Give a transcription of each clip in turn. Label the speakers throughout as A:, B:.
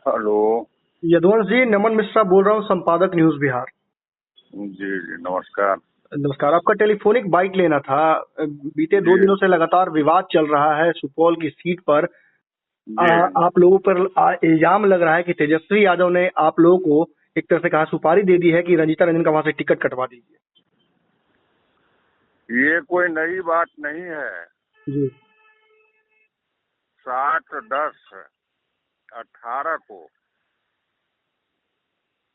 A: Hello.
B: यदुवंश जी, नमन मिश्रा बोल रहा हूँ, संपादक न्यूज बिहार।
A: जी जी नमस्कार।
B: नमस्कार। आपका टेलीफोनिक बाइट लेना था। बीते 2 दिनों
A: जी
B: से लगातार विवाद चल रहा है सुपौल की सीट पर।
A: जी
B: आप लोगों पर इल्जाम लग रहा है कि तेजस्वी यादव ने आप लोगों को एक तरह से कहा सुपारी दे दी है कि रंजीता रंजन का वहां से टिकट कटवा दीजिए।
A: ये कोई नई बात नहीं है।
B: जी
A: 7/10/18 को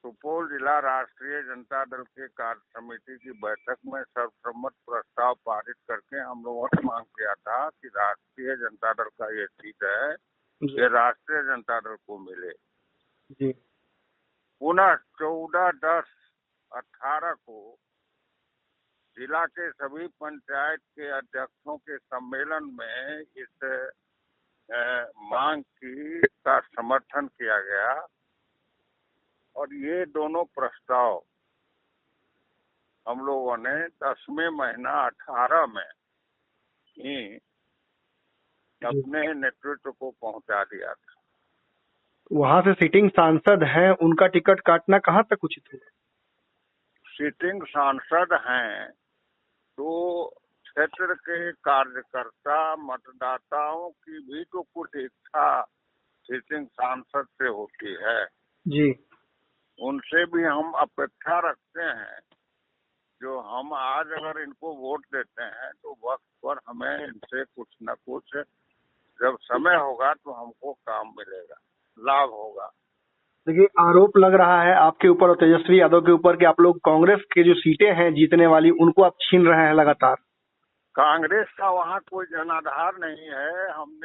A: सुपौल जिला राष्ट्रीय जनता दल के कार्य समिति की बैठक में सर्वसम्मत प्रस्ताव पारित करके हम लोगों ने मांग किया था कि राष्ट्रीय जनता दल का ये सीट है,
B: जी
A: ये राष्ट्रीय जनता दल को मिले।
B: जी
A: पुनः 14/10/18 को जिला के सभी पंचायत के अध्यक्षों के सम्मेलन में इस मांग का समर्थन किया गया और ये दोनों प्रस्ताव हम लोगों ने 10वें महीना 18 में ही अपने नेतृत्व को पहुंचा दिया था।
B: वहां से सिटिंग सांसद हैं, उनका टिकट काटना कहाँ तक उचित होगा?
A: सिटिंग सांसद हैं तो क्षेत्र के कार्यकर्ता मतदाताओं की भी तो कुछ इच्छा सिटिंग सांसद से होती है।
B: जी
A: उनसे भी हम अपेक्षा रखते हैं। जो हम आज अगर इनको वोट देते हैं तो वक्त पर हमें इनसे कुछ न कुछ जब समय होगा तो हमको काम मिलेगा, लाभ होगा।
B: देखिए, आरोप लग रहा है आपके ऊपर और तेजस्वी यादव के ऊपर कि आप लोग कांग्रेस की जो सीटें हैं जीतने वाली, उनको आप छीन रहे हैं लगातार।
A: कांग्रेस का वहाँ कोई जनाधार नहीं है। हम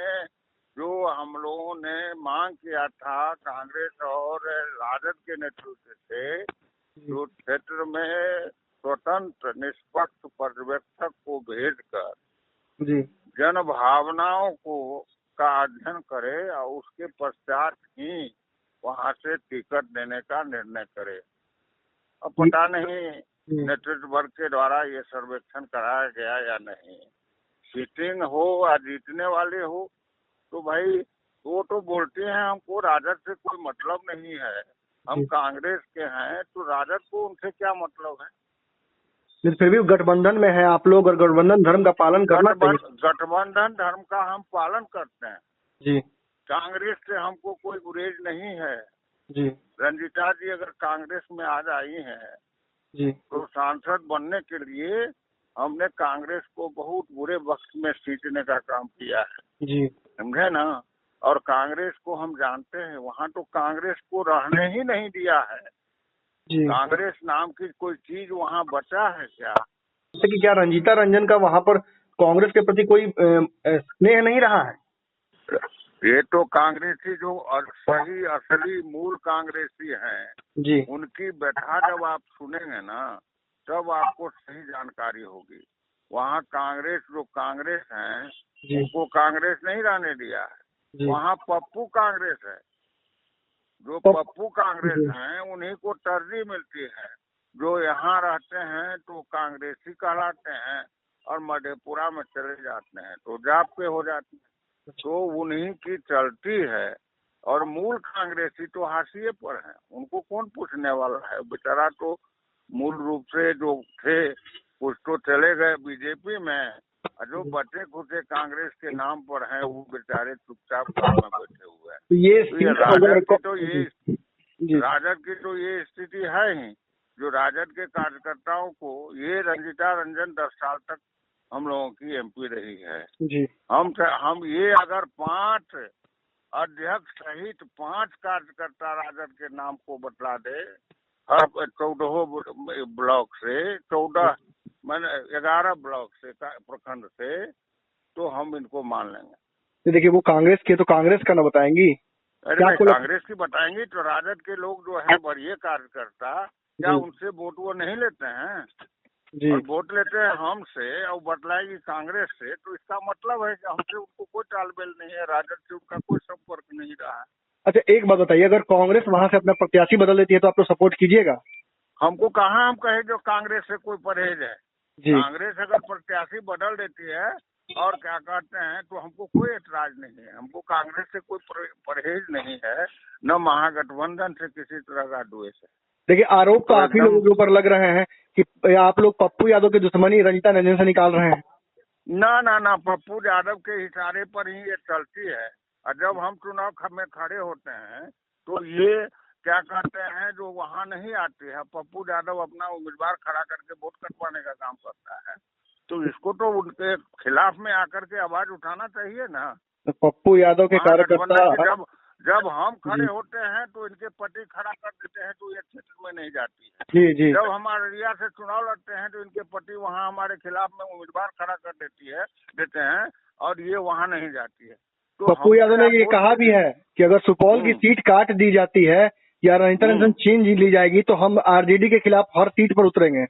A: लोगों ने मांग किया था कांग्रेस और राजद के नेतृत्व से, जो क्षेत्र में स्वतंत्र निष्पक्ष पर्यवेक्षक को भेजकर
B: जी
A: जन भावनाओं का अध्ययन करे और उसके पश्चात ही वहां से टिकट देने का निर्णय करे। अब पता नहीं नेतृत्व वर्ग के द्वारा ये सर्वेक्षण कराया गया या नहीं। सीटिंग हो या जीतने वाले हो तो भाई वो तो बोलते हैं हमको राजद से कोई मतलब नहीं है, हम कांग्रेस के हैं, तो राजद को उनसे क्या मतलब है?
B: फिर भी गठबंधन में है आप लोग और गठबंधन धर्म का पालन करना चाहिए।
A: गठबंधन धर्म का हम पालन करते हैं
B: जी
A: कांग्रेस से हमको कोई गुरेज नहीं है।
B: जी
A: रंजीता जी अगर कांग्रेस में आज आई हैं
B: जी
A: तो सांसद बनने के लिए हमने कांग्रेस को बहुत बुरे वक्त में सींचने का काम किया है,
B: जी
A: समझे ना। और कांग्रेस को हम जानते हैं, वहाँ तो कांग्रेस को रहने ही नहीं दिया है।
B: जी
A: कांग्रेस नाम की कोई चीज वहाँ बचा है क्या?
B: जैसे कि क्या रंजीता रंजन का वहां पर कांग्रेस के प्रति कोई स्नेह नहीं रहा है?
A: ये तो कांग्रेसी जो सही असली मूल कांग्रेसी हैं,
B: जी
A: उनकी व्यथा जब आप सुनेंगे ना तब आपको सही जानकारी होगी। वहाँ जो कांग्रेस हैं उनको कांग्रेस नहीं रहने दिया है। वहाँ पप्पू कांग्रेस है। जो पप्पू कांग्रेस हैं उन्हीं को तरजीह मिलती है। जो यहाँ रहते हैं तो कांग्रेसी कहलाते हैं और मधेपुरा में चले जाते हैं तो जाप पे हो जाते हैं, तो उन्हीं की चलती है। और मूल कांग्रेसी तो हाशिए पर हैं, उनको कौन पूछने वाला है? बेचारा तो मूल रूप से जो थे कुछ तो चले गए बीजेपी में, और जो बचे खुचे कांग्रेस के नाम पर हैं वो बेचारे चुपचाप घर में बैठे हुए हैं।
B: तो ये
A: राजद की तो ये स्थिति है ही। जो राजद के कार्यकर्ताओं को ये रंजीता रंजन 10 साल तक हम लोगों की एमपी रही है
B: जी
A: हम ये अगर 5 अध्यक्ष सहित 5 कार्यकर्ता राजद के नाम को बतला दे हर 14 ब्लॉक से 11 ब्लॉक से प्रखंड से, तो हम इनको मान लेंगे।
B: तो देखिए, वो कांग्रेस के तो कांग्रेस का ना बताएंगी।
A: अरे नहीं, कांग्रेस की बताएंगी तो राजद के लोग जो है बढ़िया कार्यकर्ता, क्या उनसे वोट वो नहीं लेते हैं? और वोट लेते हैं हमसे और बतलाएगी कांग्रेस से, तो इसका मतलब है कि हमसे उनको कोई तालमेल नहीं है, राजद से उनका कोई संपर्क नहीं रहा है।
B: अच्छा, एक बात बताइए, अगर कांग्रेस वहां से अपना प्रत्याशी बदल देती है तो आप तो सपोर्ट कीजिएगा?
A: हमको कहाँ हम कहे जो कांग्रेस से कोई परहेज है। कांग्रेस अगर प्रत्याशी बदल देती है और क्या कहते हैं, तो हमको कोई एतराज नहीं है। हमको कांग्रेस से कोई परहेज नहीं है, न महागठबंधन से किसी तरह का द्वेष है।
B: देखिए, आरोप तो
A: तो
B: आप ही लोगों के ऊपर लग रहे हैं कि आप लोग पप्पू यादव की दुश्मनी रंजीता रंजन से निकाल रहे हैं।
A: ना, पप्पू यादव के इशारे पर ही ये चलती है। और जब हम चुनाव में खड़े होते हैं तो ये क्या कहते हैं, जो वहाँ नहीं आती है, पप्पू यादव अपना उम्मीदवार खड़ा करके वोट कटवाने का काम करता है, तो इसको तो उनके खिलाफ में आकर के आवाज उठाना चाहिए ना।
B: तो पप्पू यादव के कार्यकर्ता
A: जब हम खड़े होते हैं तो इनके पट्टी खड़ा कर देते हैं, तो ये क्षेत्र में नहीं जाती है।
B: जी।
A: जब हम अररिया से चुनाव लड़ते हैं तो इनके पट्टी वहाँ हमारे खिलाफ में उम्मीदवार खड़ा कर देते हैं और ये वहाँ नहीं जाती है। तो
B: पप्पू यादव ने ये कहा भी है कि अगर सुपौल की सीट काट दी जाती है या रंजीता रंजन छीन ली जाएगी तो हम आरजेडी के खिलाफ हर सीट पर उतरेंगे।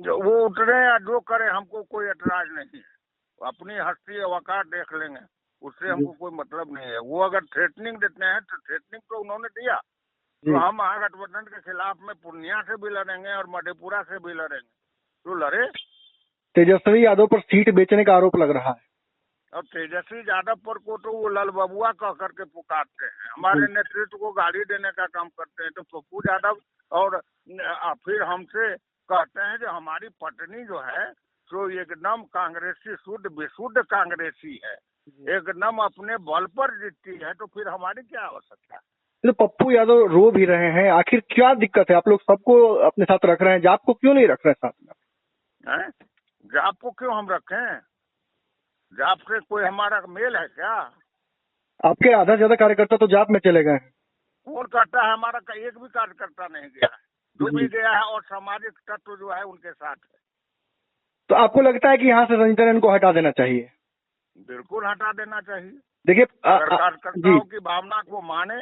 A: वो उतरे या जो करे, हमको कोई एतराज नहीं है। अपनी हस्ती अवकाश देख लेंगे, उससे हमको कोई मतलब नहीं है। वो अगर थ्रेटनिंग देते हैं तो थ्रेटनिंग तो उन्होंने दिया, तो हम महागठबंधन के खिलाफ में पूर्णिया से भी लड़ेंगे और मधेपुरा से भी लड़ेंगे, तो लड़े।
B: तेजस्वी यादव पर सीट बेचने का आरोप लग रहा है,
A: और तेजस्वी यादव पर को तो वो लल बबुआ कह करके पुकारते हैं, हमारे नेतृत्व को गाली देने का काम करते हैं। तो पप्पू यादव और फिर हमसे कहते हैं जो हमारी पत्नी जो है तो एकदम कांग्रेसी, शुद्ध विशुद्ध कांग्रेसी है, एकदम अपने बल पर जीतती है, तो फिर हमारी क्या आवश्यकता है।
B: तो पप्पू यादव रो भी रहे हैं, आखिर क्या दिक्कत है? आप लोग सबको अपने साथ रख रहे हैं, जाप को क्यों नहीं रख रहे साथ में?
A: जाप को क्यों हम रखें? जाप से कोई हमारा मेल है क्या?
B: आपके आधा से ज्यादा कार्यकर्ता तो जाप में चले गए हैं।
A: कौन करता है? हमारा एक भी कार्यकर्ता नहीं गया है, जो भी गया है और सामाजिक तत्व जो है उनके साथ है।
B: तो आपको लगता है कि यहाँ से रंजीता रंजन को हटा देना चाहिए?
A: बिल्कुल हटा देना चाहिए।
B: देखिए,
A: अगर कार्यकर्ताओं की भावना को माने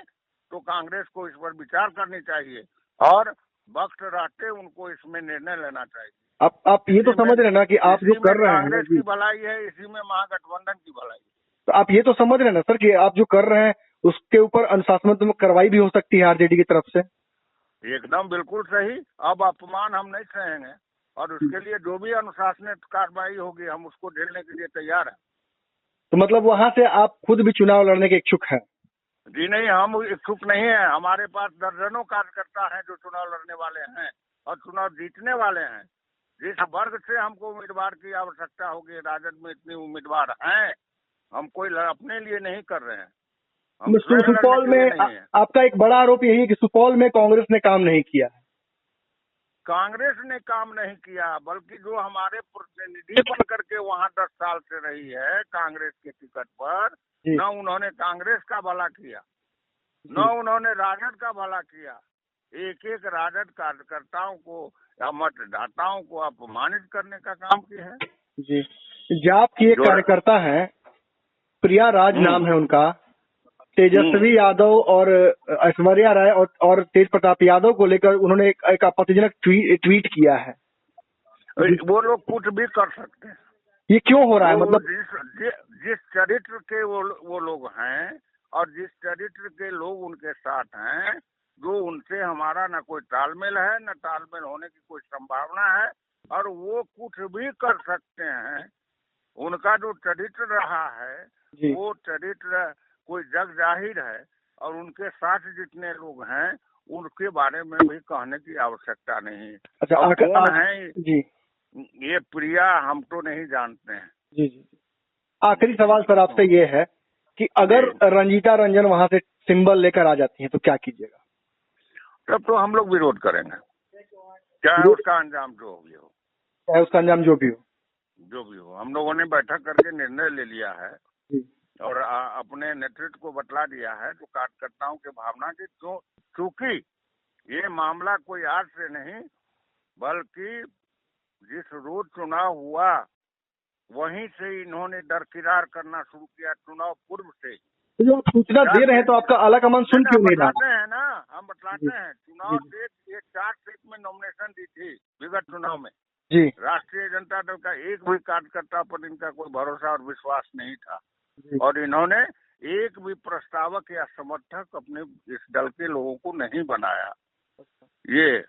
A: तो कांग्रेस को इस पर विचार करनी चाहिए और वक्त रहते उनको इसमें निर्णय लेना चाहिए।
B: आप ये तो समझ रहे हैं ना कि आप जो कर रहे हैं,
A: कांग्रेस की भलाई है, इसी में महागठबंधन की भलाई है।
B: तो आप ये तो समझ रहे हैं ना सर कि आप जो कर रहे हैं उसके ऊपर अनुशासनात्मक कार्रवाई भी हो सकती है आरजेडी की तरफ से?
A: एकदम बिल्कुल सही। अब अपमान हम नहीं सहेंगे और उसके लिए जो भी अनुशासनिक कार्रवाई होगी हम उसको झेलने के लिए तैयार हैं।
B: तो मतलब वहाँ से आप खुद भी चुनाव लड़ने के इच्छुक हैं?
A: जी नहीं, हम इच्छुक नहीं है। हमारे पास दर्जनों कार्यकर्ता हैं जो चुनाव लड़ने वाले हैं और चुनाव जीतने वाले हैं। जिस वर्ग से हमको उम्मीदवार की आवश्यकता होगी, राजद में इतनी उम्मीदवार हैं, हम कोई अपने लिए नहीं कर रहे हैं।
B: सुपौल में आपका एक बड़ा आरोप यही है कि सुपौल में कांग्रेस ने काम नहीं किया है।
A: कांग्रेस ने काम नहीं किया, बल्कि जो हमारे प्रतिनिधि बन करके वहाँ 10 साल से रही है कांग्रेस के टिकट पर, न उन्होंने कांग्रेस का भला किया, न उन्होंने राजद का भला किया। एक एक राजद कार्यकर्ताओं को या मतदाताओं को अपमानित करने का काम किया है।
B: जी, जाप की एक कार्यकर्ता है, प्रिया राज नाम है उनका, तेजस्वी यादव और ऐश्वर्या राय और तेज प्रताप यादव को लेकर उन्होंने एक आपत्तिजनक ट्वीट किया है।
A: वो लोग कुछ भी कर सकते हैं।
B: ये क्यों हो रहा है? मतलब
A: जिस चरित्र के वो लोग हैं और जिस चरित्र के लोग उनके साथ हैं, जो उनसे हमारा न कोई तालमेल है, न तालमेल होने की कोई संभावना है, और वो कुछ भी कर सकते हैं। उनका जो चरित्र रहा है वो चरित्र कोई जग जाहिर है, और उनके साथ जितने लोग हैं उनके बारे में भी कहने की आवश्यकता नहीं।
B: अच्छा,
A: कौन है जी ये प्रिया, हम तो नहीं जानते हैं।
B: जी। आखिरी सवाल सर आपसे ये है कि अगर रंजीता रंजन वहाँ से सिंबल लेकर आ जाती हैं तो क्या कीजिएगा?
A: तब तो हम लोग विरोध करेंगे, चाहे उसका अंजाम जो भी हो।
B: चाहे उसका अंजाम जो भी हो।
A: हम लोगों ने बैठक करके निर्णय ले लिया है और अपने नेतृत्व को बतला दिया है, जो कार्यकर्ताओं के भावना की, चूंकि ये मामला कोई आज से नहीं, बल्कि जिस रोज चुनाव हुआ वहीं से इन्होंने दरकिरार करना शुरू किया, चुनाव पूर्व से।
B: तो जो आप सूचना दे रहे हैं तो आपका आला कमान सुन क्यों नहीं रहा?
A: है ना, हम बतलाते हैं। चुनाव से ये 4 सीट में नॉमिनेशन दी थी विगत चुनाव में जी। राष्ट्रीय जनता दल का एक भी कार्यकर्ता पर इनका कोई भरोसा और विश्वास नहीं था, और इन्होंने एक भी प्रस्तावक या समर्थक अपने इस दल के लोगों को नहीं बनाया, ये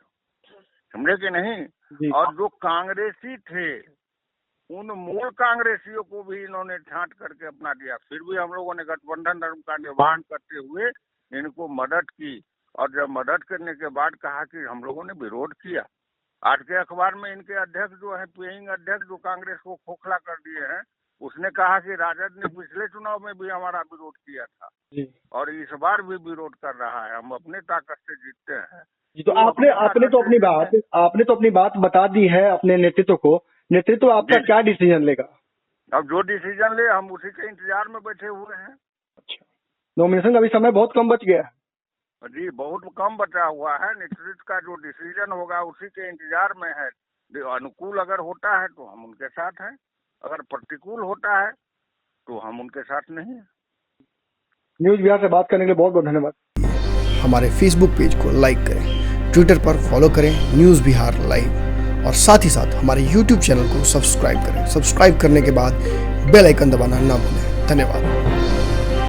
A: समझे कि नहीं। और जो कांग्रेसी थे उन मूल कांग्रेसियों को भी इन्होंने छांट करके अपना दिया। फिर भी हम लोगों ने गठबंधन धर्म का निर्वहन करते हुए इनको मदद की, और जब मदद करने के बाद कहा कि हम लोगों ने विरोध किया। आज के अखबार में इनके अध्यक्ष जो है, पेइंग अध्यक्ष जो कांग्रेस को खोखला कर दिए हैं, उसने कहा कि राजद ने पिछले चुनाव में भी हमारा विरोध किया था और इस बार भी विरोध कर रहा है, हम अपने ताकत से जीतते हैं।
B: जी, तो आपने तो अपनी बात बता दी है अपने नेतृत्व को। नेतृत्व आपका क्या डिसीजन लेगा?
A: अब जो डिसीजन ले हम उसी के इंतजार में बैठे हुए हैं।
B: अच्छा, नॉमिनेशन का भी समय बहुत कम बच गया है।
A: जी, बहुत कम बचा हुआ है। नेतृत्व का जो डिसीजन होगा उसी के इंतजार में है। अनुकूल अगर होता है तो हम उनके साथ हैं, अगर प्रतिकूल होता है तो हम उनके साथ नहीं हैं।
B: न्यूज बिहार से बात करने के लिए बहुत बहुत धन्यवाद।
C: हमारे फेसबुक पेज को लाइक करें, ट्विटर पर फॉलो करें न्यूज बिहार लाइव, और साथ ही साथ हमारे यूट्यूब चैनल को सब्सक्राइब करें। सब्सक्राइब करने के बाद बेल आइकन दबाना ना भूलें। धन्यवाद।